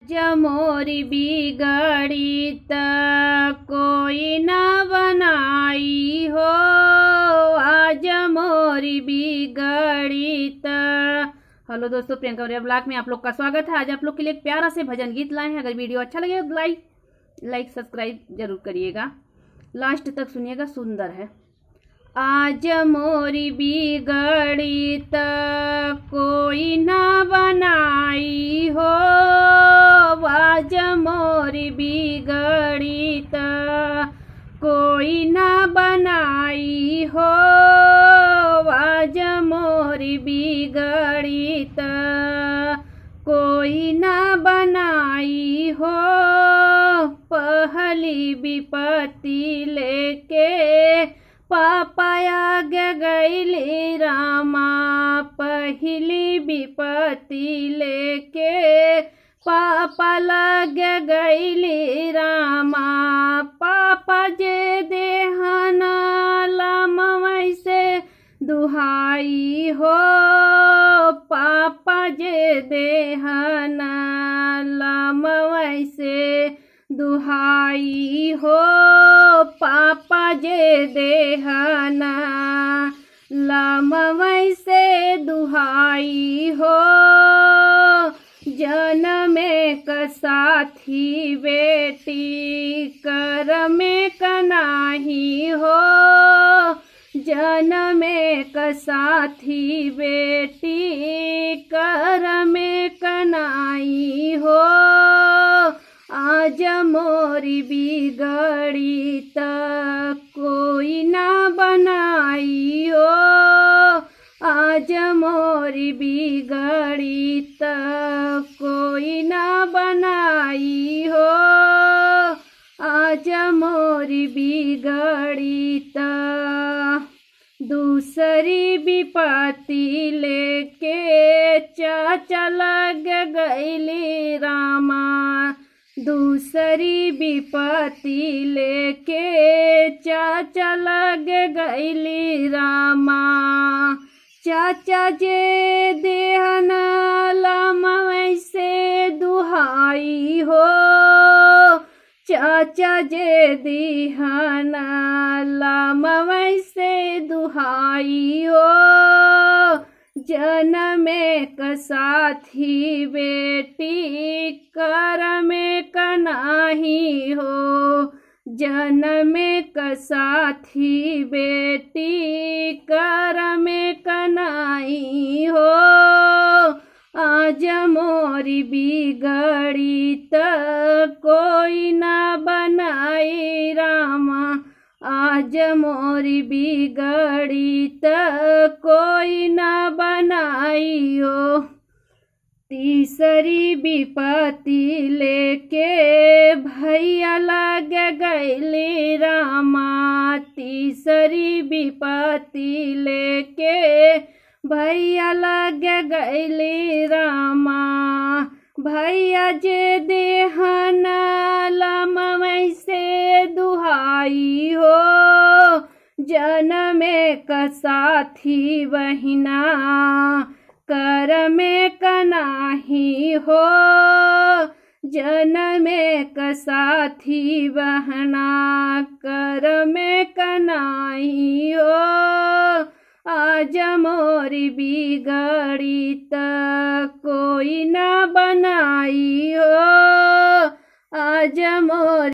जमोरी बिगड़ी त कोई ना बनाई हो, आज मोरी बिगड़ी त। हेलो दोस्तों, प्रियंका औरैया ब्लॉग में आप लोग का स्वागत है। आज आप लोग के लिए एक प्यारा से भजन गीत लाए हैं। अगर वीडियो अच्छा लगे तो लाइक सब्सक्राइब जरूर करिएगा, लास्ट तक सुनिएगा, सुंदर है। आज मोरी बिगड़ी त कोई ना बनाई हो, आज मोरी बिगड़ी त कोई ना बनाई हो, आज मोरी बिगड़ी त कोई ना बनाई हो। पहली विपत्ति लेके पापा आगे गईली रामा, पहली विपत्ति लेके पापा लगे गईली रामा। पापा जे देहना लाम वैसे दुहाई हो, पापा जे देहना लाम वैसे दुहाई हो, पापा जे देहना लाम वैसे दुहाई हो। जनमे का साथी बेटी कर में कनाही हो, जनमे का साथी बेटी कर में कनाई हो। आज मोरी बिगड़ी त कोई ना बनाई हो, आज मोरी बिगड़ी त कोई ना बनाई हो, आज मोरी बिगड़ी त। दूसरी विपत्ति लेके चाचा लग गईली रामा, दूसरी विपत्ति लेके चाचा लग गईली रामा। चाचा जे देहना लाम वैसे दुहाई हो, चाचा जे देहना लाम वैसे दुहाई हो। जनमे का साथी बेटी कर में कनाही हो, जनमे का साथी बेटी कर में कनाई हो। आज मोरी बिगड़ी त कोई ना बनाई रामा, आज मोरी बिगड़ी त कोई ना बनाई हो। तीसरी विपत्ति लेके भैया लग गईली रामा, तीसरी विपत्ति लेके भैया लग गईली रामा। भैया जे देहना लाम वैसे दुहाई हो, जनमे का साथी बहिना कर में कनाही हो, जनमे का साथी बहना कर में कनाही हो। आज मोरी बिगड़ी त कोई ना बनाई हो, आज मोरी